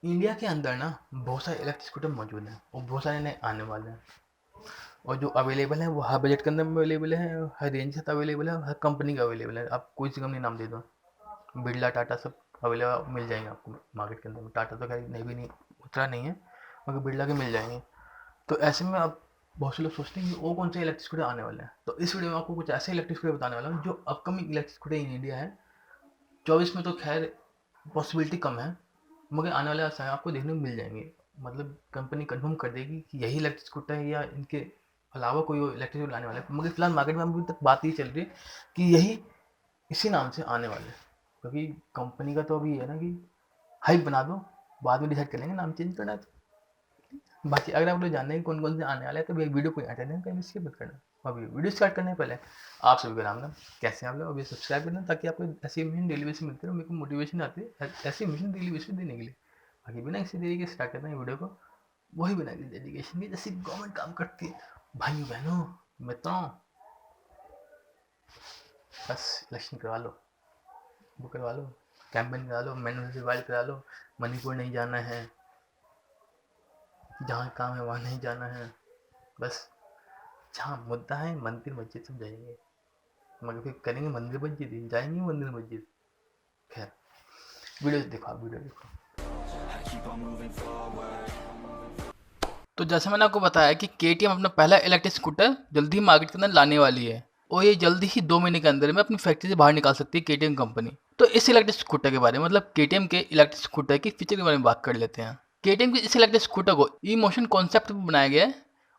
India के अंदर ना बहुत सारे इलेक्ट्रिक स्कूटर मौजूद हैं और बहुत सारे नए आने वाले हैं। और जो अवेलेबल है वो हर बजट के अंदर में अवेलेबल है, हर रेंज के साथ अवेलेबल है, हर कंपनी का अवेलेबल है। आप कोई सी कंपनी नाम दे दो, बिरला टाटा सब अवेलेबल मिल जाएंगे आपको मार्केट के अंदर में। टाटा तो खैर नहीं भी नहीं उतना नहीं है, मगर बिरला के मिल जाएंगे। तो ऐसे में अब बहुत से लोग सोचते हैं कि वो कौन से इलेक्ट्रिक स्कूटर आने वाले हैं। तो इस वीडियो में आपको कुछ ऐसे इलेक्ट्रिक स्कूटर बताने वाला हूँ जो upcoming electric scooter in India है। 24 में तो खैर पॉसिबिलिटी कम है, मगर आने वाले समय आपको देखने को मिल जाएंगे। मतलब कंपनी कंफर्म कर देगी कि यही इलेक्ट्रिक स्कूटर है या इनके अलावा कोई और इलेक्ट्रिक स्कूटर लाने वाले हैं। मगर फिलहाल मार्केट में अभी तक बात ये चल रही है कि यही इसी नाम से आने वाले हैं। क्योंकि कंपनी का तो अभी है ना कि हाइप बना दो, बाद में डिसाइड कर लेंगे नाम चेंज करना है तो। बाकी अगर आप लोग जानते हैं कौन कौन से आने वाले हैं तो वीडियो को एंटर नहीं कहीं स्किप मत करना। अभी वीडियो स्टार्ट करने से पहले आप सभी को राम राम। कैसे हैं आप लोग? अभी सब्सक्राइब करना ताकि आपको ऐसी मिशन डेली बेसिस मिलती है, मेरे को मोटिवेशन आती है ऐसी मिशन डेली बेसिस देने के लिए। बाकी बिना किसी देरी के स्टार्ट करते हैं वीडियो को, वही बिना किसी डेडिकेशन के जैसी गवर्नमेंट काम करती है। भाइयों बहनों मित्रों, बस इलेक्शन करवा लो, वो करवा लो, कैंपेन करा लो, मैनुअल करा लो। मणिपुर नहीं जाना है, जहाँ काम है वहाँ नहीं जाना है। बस जहाँ मुद्दा है मंदिर मस्जिद सब जाएंगे, मगर फिर करेंगे मंदिर मस्जिद, जाएंगे मंदिर मस्जिद। खैर वीडियो देखो, आप वीडियो देखो। तो जैसे मैंने आपको बताया कि KTM अपना पहला इलेक्ट्रिक स्कूटर जल्दी ही मार्केट के अंदर लाने वाली है और ये जल्दी ही 2 महीने के अंदर में अपनी फैक्ट्री से बाहर निकाल सकती है KTM कंपनी। तो इस इलेक्ट्रिक स्कूटर के बारे में, मतलब KTM के इलेक्ट्रिक स्कूटर की फीचर के बारे में बात कर लेते हैं। KTM के इस इलेक्ट्रिक स्कूटर को ई मोशन कॉन्सेप्ट में बनाया गया है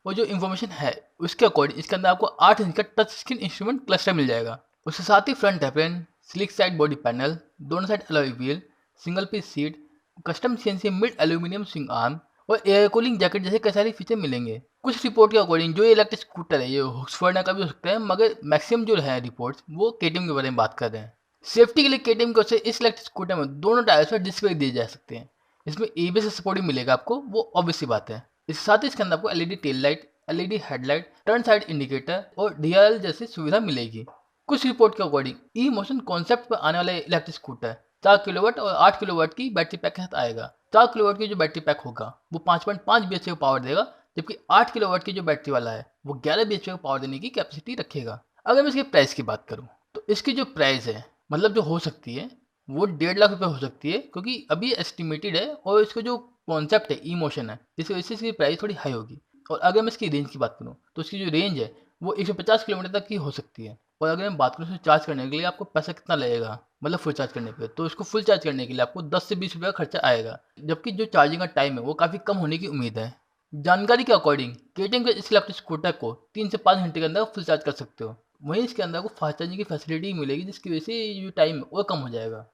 और जो इन्फॉर्मेशन है उसके अकॉर्डिंग इसके अंदर आपको 8 इंच का टच स्क्रीन इंस्ट्रूमेंट क्लस्टर मिल जाएगा। उसके साथ ही front apron, slick side body panel, दोनों side alloy wheel, single piece seat, custom CNC milled aluminium swing arm और एयर कूलिंग जैकेट जैसे कई सारे फीचर मिलेंगे। कुछ रिपोर्ट के अकॉर्डिंग जो ये इलेक्ट्रिक स्कूटर है ये हुक्सफर्ड का भी हो सकता है, मगर मैक्सिमम जो है रिपोर्ट्स वो KTM के बारे में बात कर रहे हैं। सेफ्टी के लिए KTM की ओर से इस इलेक्ट्रिक स्कूटर में दोनों टायर्स पर डिस्क ब्रेक दिए जा सकते हैं। इसमें ABS का सपोर्ट भी मिलेगा आपको, वो ऑब्वियस सी बात है। इसके साथ ही इसके अंदर आपको LED tail light, LED headlight, turn side indicator और DRL जैसी सुविधा मिलेगी। कुछ रिपोर्ट के अकॉर्डिंग ई मोशन कॉन्सेप्ट पर आने वाले इलेक्ट्रिक स्कूटर 4 किलोवाट और 8 किलोवाट की बैटरी पैक के साथ आएगा। 4 किलोवाट की जो बैटरी पैक होगा वो 5.5 BHP का पावर देगा, जबकि 8 किलोवाट की जो बैटरी वाला है वो 11 BHP का पावर देने की कैपेसिटी रखेगा। अगर मैं इसके प्राइस की बात करूँ तो इसकी जो प्राइस है, मतलब जो हो सकती है वो 1.5 लाख रुपये हो सकती है, क्योंकि अभी एस्टिमेटेड है और इसका जो कॉन्सेप्ट है ई मोशन है, जिसकी वजह से इसकी प्राइस थोड़ी हाई होगी। और अगर मैं इसकी रेंज की बात करूँ तो इसकी जो रेंज है वो 150 किलोमीटर तक की हो सकती है। और अगर मैं बात करूँ इसको चार्ज करने के लिए आपको पैसा कितना लगेगा, मतलब फुल चार्ज करने पे, तो इसको फुल चार्ज करने के लिए आपको 10 से 20 रुपये का खर्चा आएगा, जबकि जो चार्जिंग का टाइम है वो काफ़ी कम होने की उम्मीद है। जानकारी के अकॉर्डिंग KTM के इस इलेक्ट्रिक स्कूटर को 3 से 5 घंटे के अंदर फुल चार्ज कर सकते हो। वहीं इसके अंदर आपको फास्ट चार्जिंग की फैसिलिटी मिलेगी, जिसकी वजह से जो टाइम है वो कम हो जाएगा।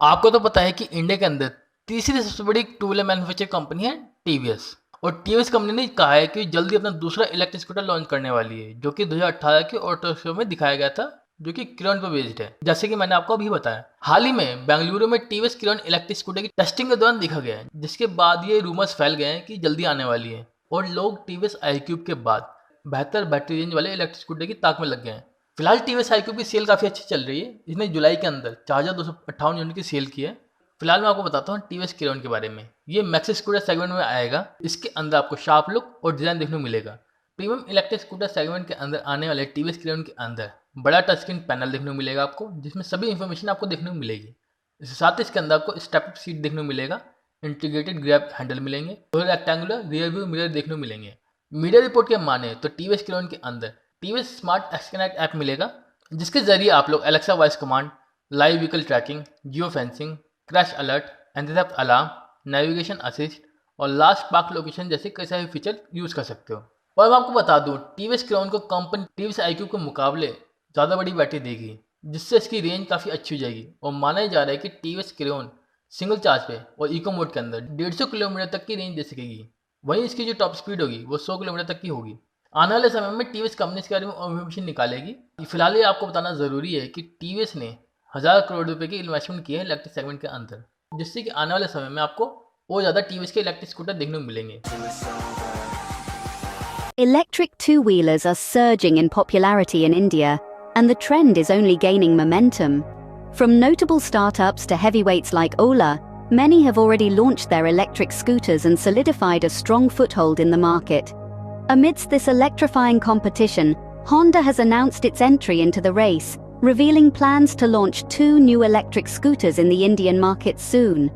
आपको तो पता है कि इंडिया के अंदर तीसरी सबसे बड़ी टू व्हीलर मैन्युफैक्चर कंपनी है TVS, और TVS कंपनी ने कहा है कि जल्दी अपना दूसरा इलेक्ट्रिक स्कूटर लॉन्च करने वाली है, जो कि 2018 के ऑटो शो में दिखाया गया था, जो कि किरण पर बेस्ड है, जैसे कि मैंने आपको अभी बताया। हाल ही में बेंगलुरु में TVS किरण इलेक्ट्रिक स्कूटर की टेस्टिंग के दौरान देखा गया है, जिसके बाद ये रूमर्स फैल गए हैं कि जल्दी आने वाली है और लोग TVS iQube के बाद बेहतर बैटरी रेंज वाले इलेक्ट्रिक स्कूटर की ताक में लग गए हैं। फिलहाल TVS iQube की सेल काफ़ी अच्छी चल रही है। इसने जुलाई के अंदर 4,258 यूनिट की सेल की है। फिलहाल मैं आपको बताता हूँ TVS किरण के बारे में। ये मैक्स स्कूटर सेगमेंट में आएगा। इसके अंदर आपको शार्प लुक और डिज़ाइन देखने को मिलेगा। प्रीमियम इलेक्ट्रिक स्कूटर सेगमेंट के अंदर आने वाले TVS किरण के अंदर बड़ा टच स्क्रीन पैनल देखने को मिलेगा आपको, जिसमें सभी इन्फॉर्मेशन आपको देखने को मिलेगी। इसके साथ ही इसके अंदर आपको स्टेप सीट देखने को मिलेगा, इंटीग्रेटेड ग्रैब हैंडल मिलेंगे और रेक्टेंगुलर रियर व्यू मिरर देखने को मिलेंगे। मीडिया रिपोर्ट के माने तो TVS किरण के अंदर TVS स्मार्ट एक्सकनेक्ट ऐप मिलेगा, जिसके जरिए आप लोग Alexa voice command, live vehicle tracking, geo fencing, crash alert, anti theft alarm, navigation assist और लास्ट पार्क लोकेशन जैसे कई सारे फीचर यूज़ कर सकते हो। और मैं आपको बता दूं, TVS क्राउन को कंपनी TVS iQube के मुकाबले ज़्यादा बड़ी बैटरी देगी, जिससे इसकी रेंज काफ़ी अच्छी हो जाएगी। और माना ही जा रहा है कि TVS क्राउन सिंगल चार्ज पे और इको मोड के अंदर 150 किलोमीटर तक की रेंज दे सकेगी। वहीं इसकी जो टॉप स्पीड होगी वो 100 किलोमीटर तक की होगी। आने वाले समय में TVS कंपनी इसके बारे में इन्फॉर्मेशन निकालेगी। फिलहाल ये आपको बताना ज़रूरी है कि TVS ने 1,000 करोड़ रुपए की इन्वेस्टमेंट की है इलेक्ट्रिक सेगमेंट के अंदर, जिससे कि आने वाले समय में आपको और ज़्यादा TVS के इलेक्ट्रिक स्कूटर देखने को मिलेंगे। Electric two-wheelers are surging in popularity in India, and the trend is only gaining momentum. From notable startups to heavyweights like Ola, many have already launched their electric scooters and solidified a strong foothold in the market. Amidst this electrifying competition, Honda has announced its entry into the race, revealing plans to launch 2 new electric scooters in the Indian market soon.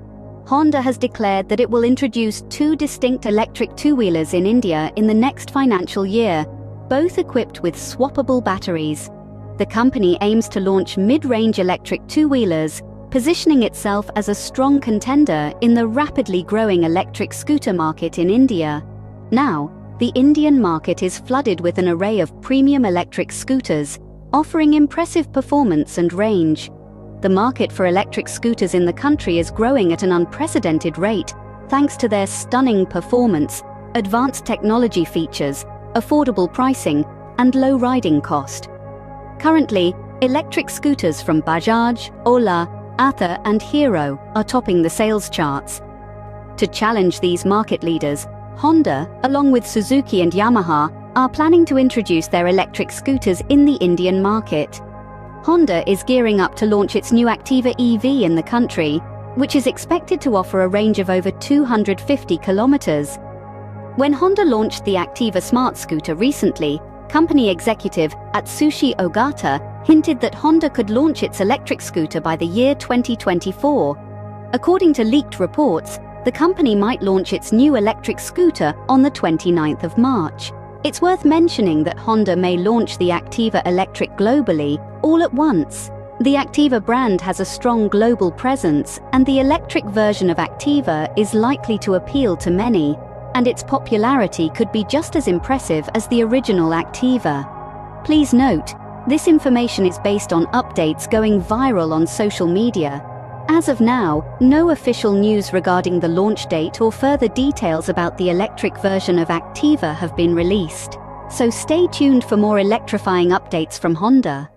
Honda has declared that it will introduce 2 distinct electric two-wheelers in India in the next financial year, both equipped with swappable batteries. The company aims to launch mid-range electric two-wheelers, positioning itself as a strong contender in the rapidly growing electric scooter market in India. Now, the Indian market is flooded with an array of premium electric scooters, offering impressive performance and range. The market for electric scooters in the country is growing at an unprecedented rate, thanks to their stunning performance, advanced technology features, affordable pricing, and low riding cost. Currently, electric scooters from Bajaj, Ola, Ather, and Hero are topping the sales charts. To challenge these market leaders, Honda, along with Suzuki and Yamaha, are planning to introduce their electric scooters in the Indian market. Honda is gearing up to launch its new Activa EV in the country, which is expected to offer a range of over 250 kilometers. When Honda launched the Activa Smart Scooter recently, company executive Atsushi Ogata hinted that Honda could launch its electric scooter by the year 2024. According to leaked reports, the company might launch its new electric scooter on the 29th of March. It's worth mentioning that Honda may launch the Activa Electric globally, all at once. The Activa brand has a strong global presence, and the electric version of Activa is likely to appeal to many, and its popularity could be just as impressive as the original Activa. Please note, this information is based on updates going viral on social media. As of now, no official news regarding the launch date or further details about the electric version of Activa have been released. So stay tuned for more electrifying updates from Honda.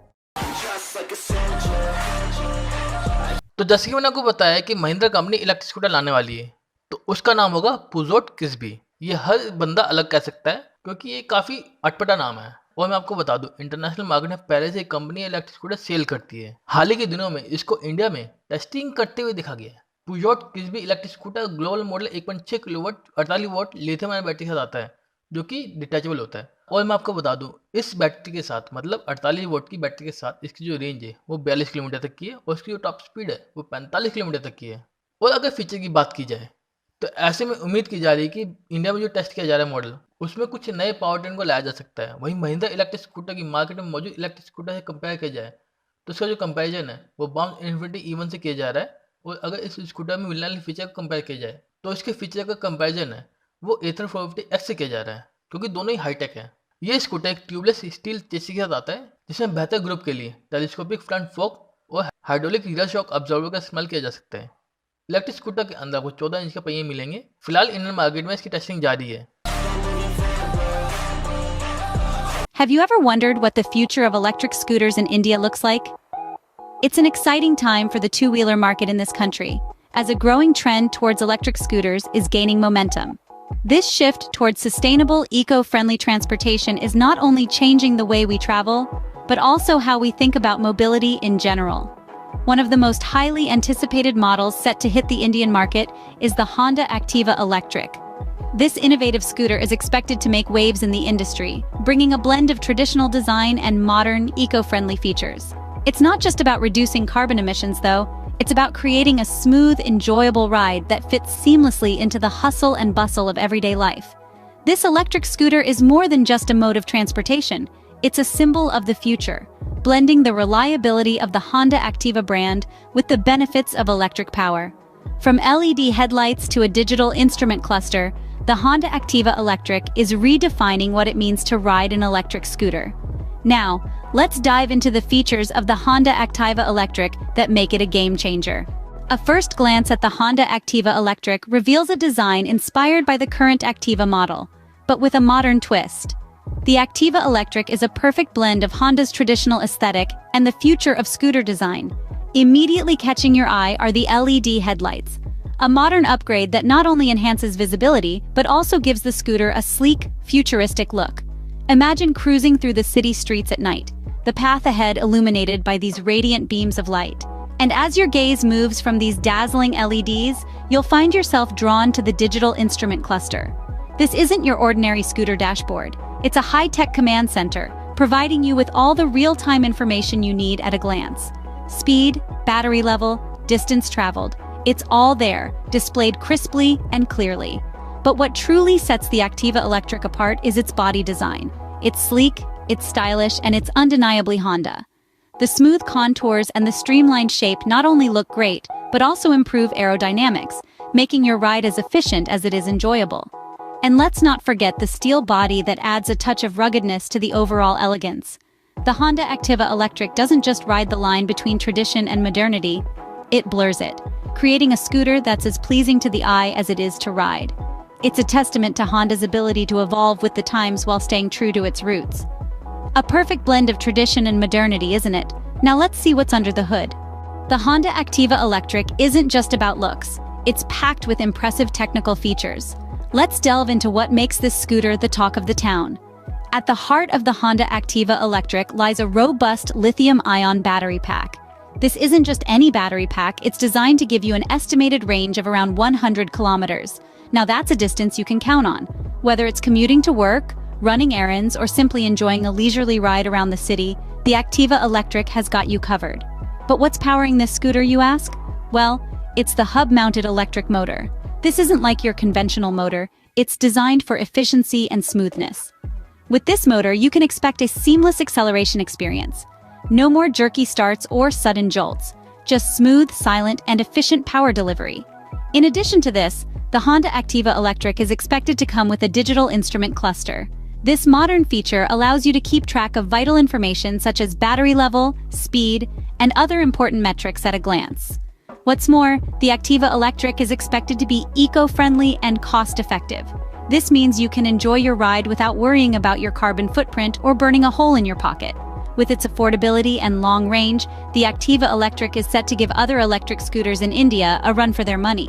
तो जैसे कि मैंने आपको बताया कि Mahindra company electric scooter लाने वाली है, तो उसका नाम होगा पुजोट किस्बी। ये हर बंदा अलग कह सकता है क्योंकि ये काफ़ी अटपटा नाम है। और मैं आपको बता दूं, इंटरनेशनल मार्केट में पहले से एक कंपनी इलेक्ट्रिक स्कूटर सेल करती है। हाल ही के दिनों में इसको इंडिया में टेस्टिंग करते हुए देखा गया है। Peugeot Kisbee electric scooter global model 1.6 kilowatt 48 volt lithium ion battery के साथ आता है, जो कि डिटैचेबल होता है। और मैं आपको बता दूं, इस बैटरी के साथ, मतलब 48 वोल्ट की बैटरी के साथ, इसकी जो रेंज है वो 42 किलोमीटर तक की है और इसकी जो टॉप स्पीड है वो 45 किलोमीटर तक की है। और अगर फीचर की बात की जाए तो ऐसे में उम्मीद की जा रही है कि इंडिया में जो टेस्ट किया जा रहा है मॉडल, उसमें कुछ नए पावर ट्रेन को लाया जा सकता है। वहीं महिंद्रा इलेक्ट्रिक स्कूटर की मार्केट में मौजूद इलेक्ट्रिक स्कूटर से कंपेयर किया जाए तो उसका जो कंपैरिजन है वो बाउंस इन्फिनिटी E1 से किया जा रहा है। और अगर इस स्कूटर में मिलने वाले फीचर को कंपेयर किया जाए तो इसके फीचर का कंपैरिजन है वो एथर 450X से किया जा रहा है, क्योंकि दोनों ही हाईटेक है। ये स्कूटर एक ट्यूबलेस स्टील चेसी के साथ आता है, जिसमें बेहतर ग्रुप के लिए टेलीस्कोपिक फ्रंट फोक और हाइड्रोलिक रियर शॉक अब्जॉर्बर का इस्तेमाल किया जा सकता है। इलेक्ट्रिक स्कूटर के अंदर आपको 14 इंच के पहिए मिलेंगे। फिलहाल इंडियन मार्केट में इसकी टेस्टिंग जारी है। Have you ever wondered what the future of electric scooters in India looks like? It's an exciting time for the two-wheeler market in this country, as a growing trend towards electric scooters is gaining momentum. This shift towards sustainable, eco-friendly transportation is not only changing the way we travel, but also how we think about mobility in general. One of the most highly anticipated models set to hit the Indian market is the Honda Activa Electric. This innovative scooter is expected to make waves in the industry, bringing a blend of traditional design and modern, eco-friendly features. It's not just about reducing carbon emissions, though. It's about creating a smooth, enjoyable ride that fits seamlessly into the hustle and bustle of everyday life. This electric scooter is more than just a mode of transportation. It's a symbol of the future, blending the reliability of the Honda Activa brand with the benefits of electric power. From LED headlights to a digital instrument cluster, the Honda Activa Electric is redefining what it means to ride an electric scooter. Now, let's dive into the features of the Honda Activa Electric that make it a game changer. A first glance at the Honda Activa Electric reveals a design inspired by the current Activa model, but with a modern twist. The Activa Electric is a perfect blend of Honda's traditional aesthetic and the future of scooter design. Immediately catching your eye are the LED headlights, a modern upgrade that not only enhances visibility, but also gives the scooter a sleek, futuristic look. Imagine cruising through the city streets at night, the path ahead illuminated by these radiant beams of light. And as your gaze moves from these dazzling LEDs, you'll find yourself drawn to the digital instrument cluster. This isn't your ordinary scooter dashboard. It's a high-tech command center, providing you with all the real-time information you need at a glance. Speed, battery level, distance traveled. It's all there, displayed crisply and clearly. But what truly sets the Activa Electric apart is its body design. It's sleek, it's stylish, and it's undeniably Honda. The smooth contours and the streamlined shape not only look great, but also improve aerodynamics, making your ride as efficient as it is enjoyable. And let's not forget the steel body that adds a touch of ruggedness to the overall elegance. The Honda Activa Electric doesn't just ride the line between tradition and modernity, it blurs it, creating a scooter that's as pleasing to the eye as it is to ride. It's a testament to Honda's ability to evolve with the times while staying true to its roots. A perfect blend of tradition and modernity, isn't it? Now let's see what's under the hood. The Honda Activa Electric isn't just about looks, it's packed with impressive technical features. Let's delve into what makes this scooter the talk of the town. At the heart of the Honda Activa Electric lies a robust lithium-ion battery pack. This isn't just any battery pack, it's designed to give you an estimated range of around 100 kilometers. Now that's a distance you can count on. Whether it's commuting to work, running errands, or simply enjoying a leisurely ride around the city, the Activa Electric has got you covered. But what's powering this scooter, you ask? Well, it's the hub-mounted electric motor. This isn't like your conventional motor, it's designed for efficiency and smoothness. With this motor, you can expect a seamless acceleration experience. No more jerky starts or sudden jolts, just smooth, silent, and efficient power delivery. In addition to this, the Honda Activa Electric is expected to come with a digital instrument cluster. This modern feature allows you to keep track of vital information such as battery level, speed, and other important metrics at a glance. What's more, the Activa Electric is expected to be eco-friendly and cost-effective. This means you can enjoy your ride without worrying about your carbon footprint or burning a hole in your pocket. With its affordability and long range, the Activa Electric is set to give other electric scooters in India a run for their money.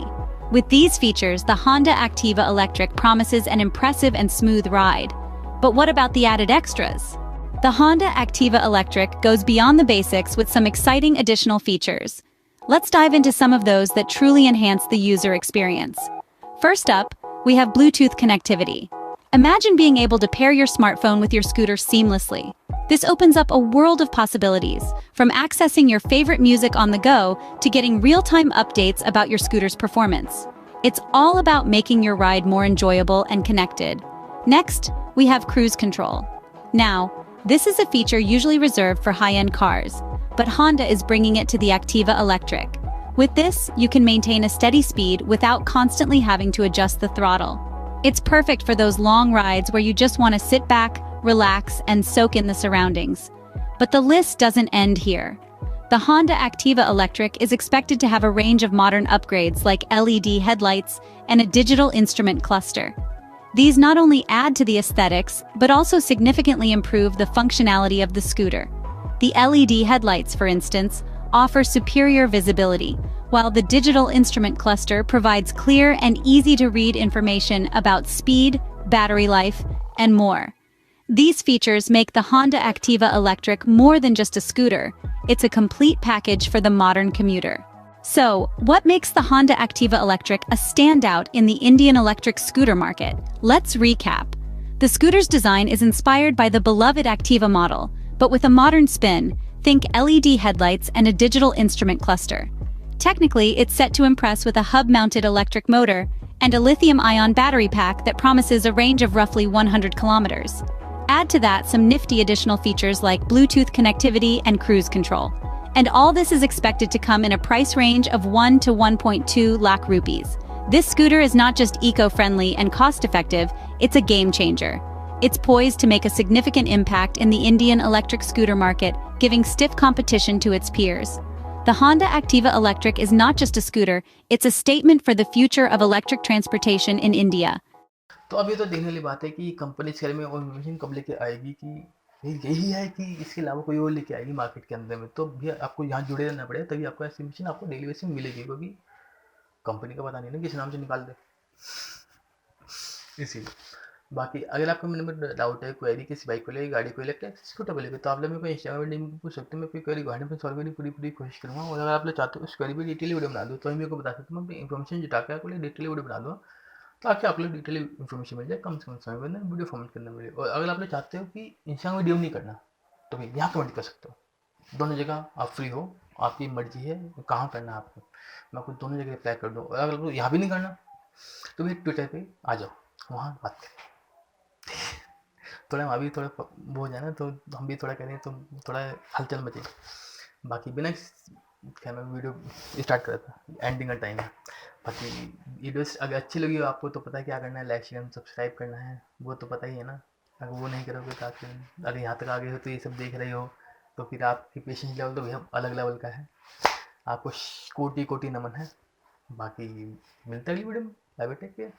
With these features, the Honda Activa Electric promises an impressive and smooth ride. But what about the added extras? The Honda Activa Electric goes beyond the basics with some exciting additional features. Let's dive into some of those that truly enhance the user experience. First up, we have Bluetooth connectivity. Imagine being able to pair your smartphone with your scooter seamlessly. This opens up a world of possibilities, from accessing your favorite music on the go to getting real-time updates about your scooter's performance. It's all about making your ride more enjoyable and connected. Next, we have cruise control. Now, this is a feature usually reserved for high-end cars, but Honda is bringing it to the Activa Electric. With this, you can maintain a steady speed without constantly having to adjust the throttle. It's perfect for those long rides where you just want to sit back, relax, and soak in the surroundings. But the list doesn't end here. The Honda Activa Electric is expected to have a range of modern upgrades like LED headlights and a digital instrument cluster. These not only add to the aesthetics, but also significantly improve the functionality of the scooter. The LED headlights, for instance, offer superior visibility, while the digital instrument cluster provides clear and easy-to-read information about speed, battery life, and more. These features make the Honda Activa Electric more than just a scooter. It's a complete package for the modern commuter. So, what makes the Honda Activa Electric a standout in the Indian electric scooter market? Let's recap. The scooter's design is inspired by the beloved Activa model, but with a modern spin. Think LED headlights and a digital instrument cluster. Technically, it's set to impress with a hub-mounted electric motor and a lithium-ion battery pack that promises a range of roughly 100 kilometers. Add to that some nifty additional features like Bluetooth connectivity and cruise control. And all this is expected to come in a price range of 1 to 1.2 lakh rupees. This scooter is not just eco-friendly and cost-effective, it's a game-changer. It's poised to make a significant impact in the Indian electric scooter market, giving stiff competition to its peers. The Honda Activa Electric is not just a scooter, it's a statement for the future of electric transportation in India. तो अब ये तो देखने वाली बात है कि company इस बारे में और मशीन कब लेके आएगी कि यही है कि इसके अलावा कोई और लेके आएगी मार्केट के अंदर में, तो भी आपको यहाँ जुड़े रहना पड़ेगा, तभी आपको ऐसी मशीन आपको डेली बेसिस में मिलेगी, क्योंकि कंपनी का पता नहीं ना किस नाम से निकाल दे इसीलिए। बाकी अगर आपको मेरे में डाउट है, क्वेरी किसी बाइक को लेकर, गाड़ी को लेकर, स्कूटर को लेकर, तो आप लोग मेरे को इंस्टाग्राम वीडियो में पूछ सकते हो। मैं अपनी क्वेरी गाड़ी में सॉल्व करने की पूरी पूरी कोशिश करूँगा। और अगर आप लोग चाहते हो उस क्वेरी पर डिटेल वीडियो बना दो तो मेरे को बता सकते हो, मैं अपनी इन्फॉर्मेशन जुटा के आपको डिटेल वीडियो बना दूँ, ताकि आप लोग डिटेल इन्फॉर्मेशन मिल जाए कम से कम समय में वीडियो फॉर्मेट करने मिले। और अगर आप लोग चाहते हो कि इंस्टाग्राम वीडियो नहीं करना, तो फिर यहाँ कमेंट कर सकते हो। दोनों जगह आप फ्री हो, आपकी मर्जी है कहाँ करना है आपको, मैं आपको दोनों जगह रिप्लाई कर दूँ। और अगर आपको यहाँ भी नहीं करना तो फिर ट्विटर पे आ जाओ, वहाँ बात करें। थोड़ा वहाँ भी थोड़ा वो हो जाए ना, तो हम भी थोड़ा करें तो थोड़ा हलचल मचे। बाकी बिना क्या मैं वीडियो स्टार्ट कर था, एंडिंग का टाइम है। बाकी वीडियोस अगर अच्छी लगी हो आपको तो पता है क्या करना है, लाइक शेयर सब्सक्राइब करना है, वो तो पता ही है ना। अगर वो नहीं करोगे तो आप अगर यहाँ तक आ गए हो तो ये सब देख रहे हो, तो फिर आपकी पेशेंस लेवल तो भैया अलग लेवल का है। आपको कोटि कोटि नमन है। बाकी मिलते हैं अगली वीडियो में। Bye bye, take care.